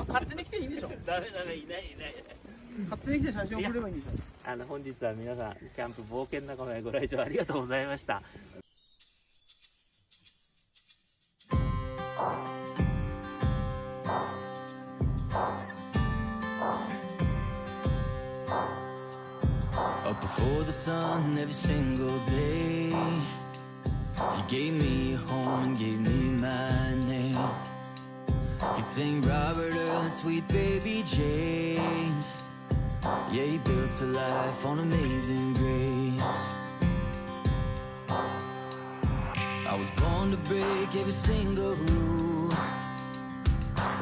勝手に来ていいんでしょ。ダメいない勝手に来て写真送ればいいんでしょ。本日は皆さんキャンプ冒険仲間へご来場ありがとうございました。Up before the sun every single day, he gave me a home and gave me my name. He sang Robert Earl, sweet baby James. Yeah, he built a life on amazing grace. I was born to break every single rule,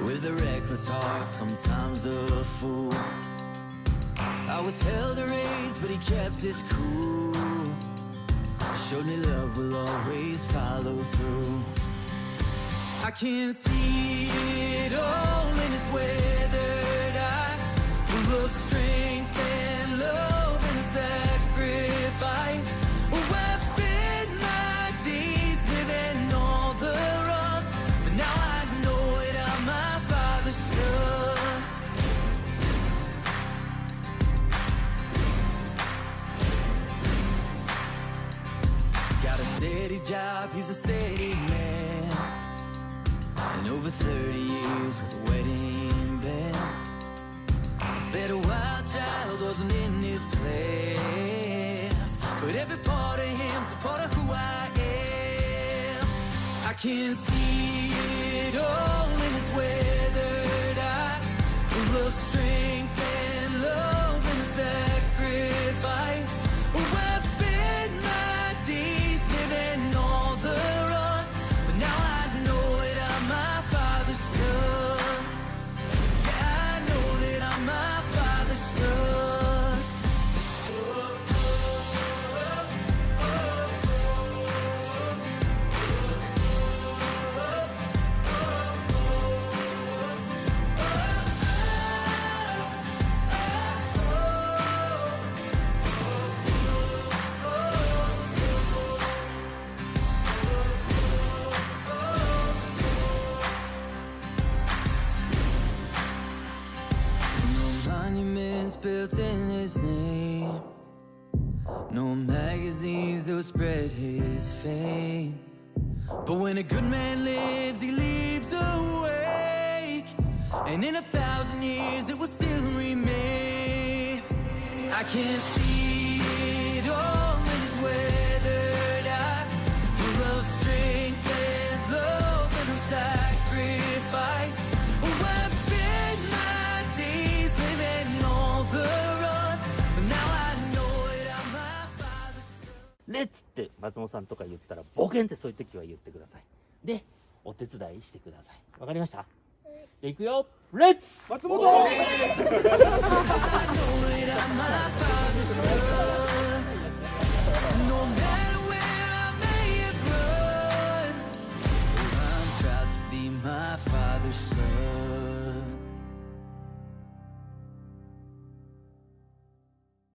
with a reckless heart, sometimes a fool. I was hell to raise, but he kept his cool. Showed me love will always follow through. I can see it all in his weathered eyes, full of strength and love and sacrifice. Oh, I've spent my days living on the run, but now I know it, I'm my father's son. Got a steady job, he's a steady man, and over 30 years with a wedding band. Bet a wild child wasn't in his plans, but every part of him's a part of who I am. I can see it all in his weathered eyes, full of strength and love and sacrifice. Oh, I've spent my days living on the run, but now I know it, I'm my father's son. Yeah, I know that I'm my father's son. No monuments built in his name, no magazines that will spread his fame. But when a good man lives, he leaves a wake, and in 1,000 years it will still remain. I can see it all in his weathered eyes, full of strength and love and sacrifice. Oh, I've spent my days living on the run, but now I know it, I'm my father's son. レッツって松本さんとか言ったら冒険ってそういう時は言ってください。で、お手伝いしてください。わかりました？じゃあ行くよ。レッツ。松本。I know that I'm my father's son. No matter